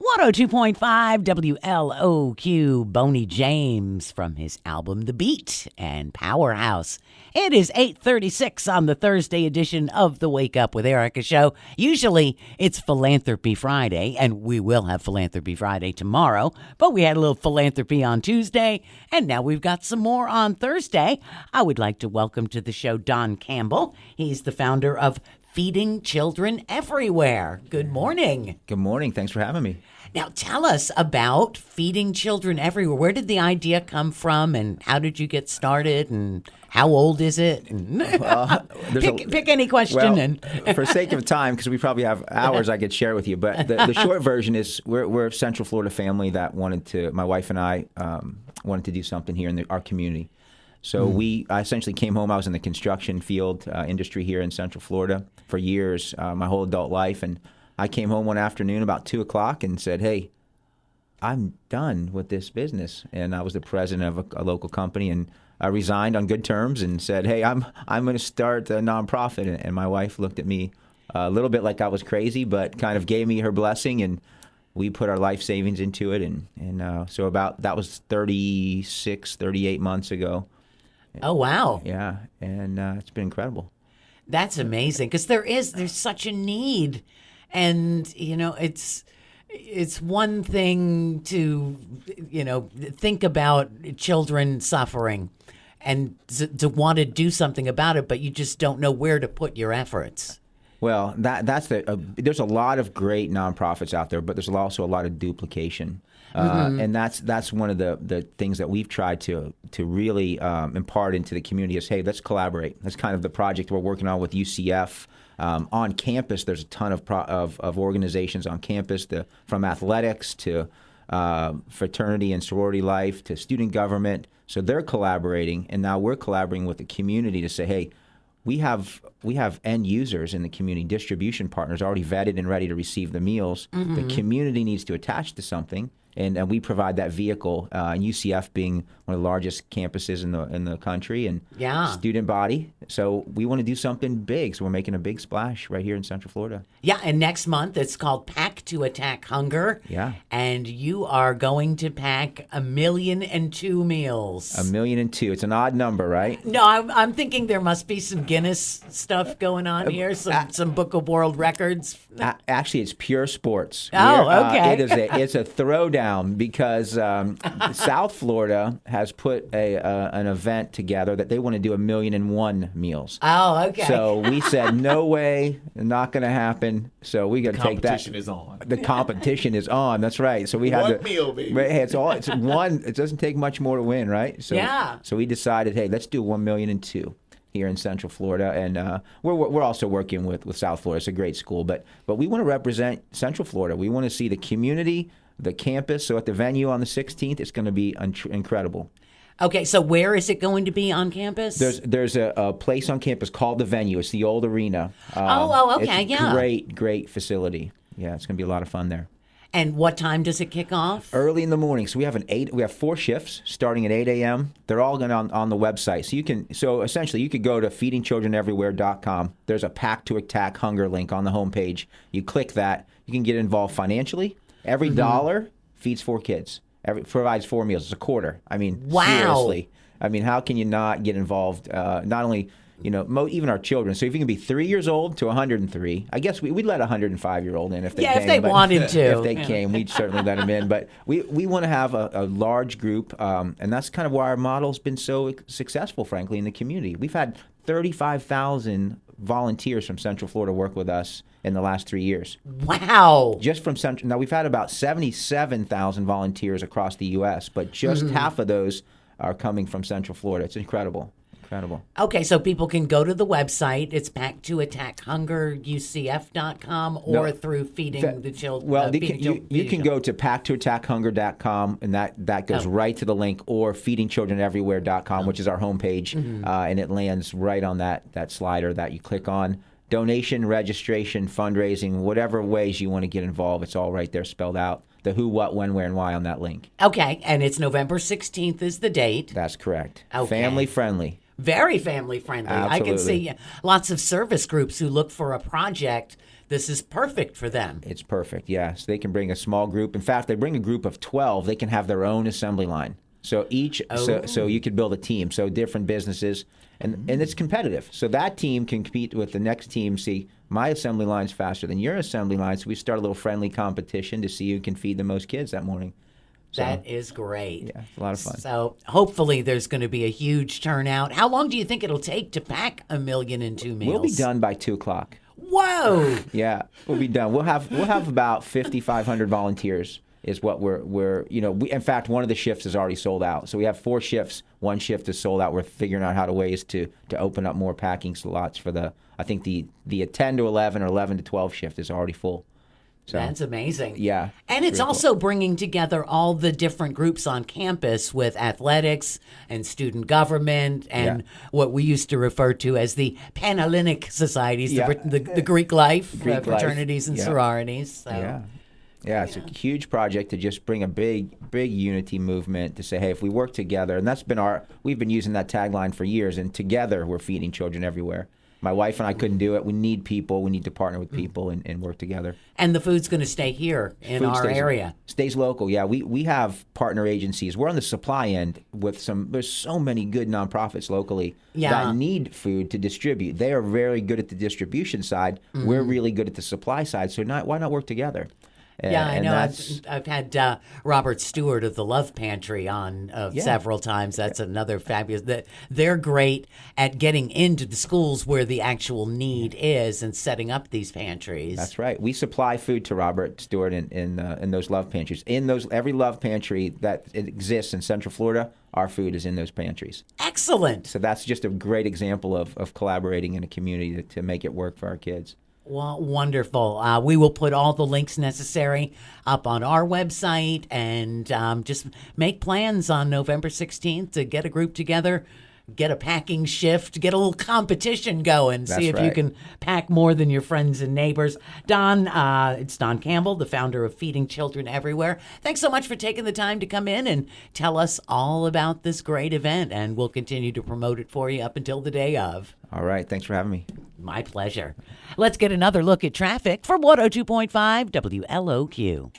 102.5 WLOQ, Boney James from his album The Beat and Powerhouse. It is 8:36 on the Thursday edition of the Wake Up with Erica show. Usually it's Philanthropy Friday, and we will have Philanthropy Friday tomorrow, but we had a little philanthropy on Tuesday, and now we've got some more on Thursday. I would like to welcome to the show Don Campbell. He's the founder of Feeding Children Everywhere. Good morning. Good morning. Thanks for having me. Now, tell us about Feeding Children Everywhere. Where did the idea come from, and how did you get started, and how old is it? Pick any question. For sake of time, because we probably have hours I could share with you, but the short version is we're a Central Florida family that my wife and I wanted to do something here in our community. So I essentially came home. I was in the construction field industry here in Central Florida for years, my whole adult life. And I came home one afternoon about 2 o'clock and said, hey, I'm done with this business. And I was the president of a local company, and I resigned on good terms and said, hey, I'm going to start a nonprofit. And my wife looked at me a little bit like I was crazy, but kind of gave me her blessing. And we put our life savings into it. And so that was 38 months ago. Oh, wow. Yeah, and it's been incredible. That's amazing, because there's such a need. And, it's one thing to, think about children suffering and to want to do something about it, but you just don't know where to put your efforts. Well, there's a lot of great nonprofits out there, but there's also a lot of duplication. And that's one of the things that we've tried to really impart into the community is, hey, let's collaborate. That's kind of the project we're working on with UCF. On campus, there's a ton of organizations on campus, from athletics to fraternity and sorority life to student government. So they're collaborating, and now we're collaborating with the community to say, hey, we have end users in the community, distribution partners already vetted and ready to receive the meals. The community needs to attach to something. And we provide that vehicle, and UCF being one of the largest campuses in the country and student body. So we want to do something big. So we're making a big splash right here in Central Florida. Yeah, and next month it's called Pack to Attack Hunger. Yeah. And you are going to pack 1,000,002 meals. 1,000,002. It's an odd number, right? No, I'm thinking there must be some Guinness stuff going on here, some Book of World Records. Actually, it's pure sports. Oh, okay. It's a throwdown because South Florida has put an event together that they want to do 1,000,001 meals. Oh, okay. So we said, no way, not going to happen. So we got to take that. The competition is on. The competition is on. That's right. So we one have meal, baby. It's one. It doesn't take much more to win, right? So, yeah. So we decided, hey, let's do 1,000,002 here in Central Florida, and we're also working with South Florida. It's a great school, but we want to represent Central Florida. We want to see the community, the campus. So at the venue on the 16th, it's going to be incredible. Okay, so where is it going to be on campus? There's a place on campus called the Venue. It's the old arena. Okay, it's a great facility. Yeah, it's going to be a lot of fun there. And what time does it kick off? Early in the morning. So we have 4 shifts starting at 8 a.m. They're all going on the website. So essentially you could go to feedingchildreneverywhere.com. There's a Pack to Attack Hunger link on the homepage. You click that. You can get involved financially. Every dollar feeds 4 kids. Provides 4 meals. It's a quarter. I mean, wow. Seriously. I mean, how can you not get involved? Not only even our children. So if you can be 3 years old to 103, I guess we'd let a 105-year-old in if they came. If they wanted to. If they came, we'd certainly let them in. But we want to have a large group, and that's kind of why our model's been so successful, frankly, in the community. We've had 35,000 volunteers from Central Florida work with us in the last 3 years. Wow. Just from Central. Now, we've had about 77,000 volunteers across the U.S., but just half of those are coming from Central Florida. It's incredible. Okay, so people can go to the website. It's Pack to Attack Hunger, UCF.com, or through Feeding the Children. Well, you can go to packtoattackhunger.com, and that goes right to the link, or feedingchildreneverywhere.com, which is our homepage, and it lands right on that slider that you click on. Donation, registration, fundraising, whatever ways you want to get involved, it's all right there spelled out. The who, what, when, where, and why on that link. Okay, and it's November 16th is the date. That's correct. Okay. Family friendly. Very family friendly. Absolutely. I can see lots of service groups who look for a project this is perfect for them. It's perfect, yeah. So they can bring a small group. In fact, they bring a group of 12. They can have their own assembly line. So so you could build a team. So different businesses, and it's competitive. So that team can compete with the next team. See, my assembly line's faster than your assembly line. So we start a little friendly competition to see who can feed the most kids that morning. So, that is great. Yeah, it's a lot of fun. So hopefully there's going to be a huge turnout. How long do you think it'll take to pack 1,000,002 meals? We'll be done by 2:00. Whoa! Yeah, we'll be done. We'll have about 5,500 volunteers. Is what we're in fact, one of the shifts is already sold out. So we have 4 shifts. One shift is sold out. We're figuring out ways to open up more packing slots for I think the 10 to 11 or 11 to 12 shift is already full. So, that's amazing. Yeah. And it's also bringing together all the different groups on campus with athletics and student government and what we used to refer to as the Panhellenic societies, the Greek life, fraternities and sororities. So. Yeah. Yeah, it's a huge project to just bring a big unity movement to say, hey, if we work together, and we've been using that tagline for years, and together we're feeding children everywhere. My wife and I couldn't do it. We need people. We need to partner with people and work together. And the food's going to stay here in our area. Stays local, yeah. We have partner agencies. We're on the supply end with there's so many good nonprofits locally that need food to distribute. They are very good at the distribution side. We're really good at the supply side. So why not work together? Yeah, I know. I've had Robert Stewart of the Love Pantry on several times. That's another fabulous. They're great at getting into the schools where the actual need is and setting up these pantries. That's right. We supply food to Robert Stewart in those Love Pantries. Every Love Pantry that exists in Central Florida, our food is in those pantries. Excellent. So that's just a great example of collaborating in a community to make it work for our kids. Well, wonderful. We will put all the links necessary up on our website and just make plans on November 16th to get a group together, get a packing shift, get a little competition going, see if you can pack more than your friends and neighbors. Don, it's Don Campbell, the founder of Feeding Children Everywhere. Thanks so much for taking the time to come in and tell us all about this great event, and we'll continue to promote it for you up until the day of. All right. Thanks for having me. My pleasure. Let's get another look at traffic from 102.5 WLOQ.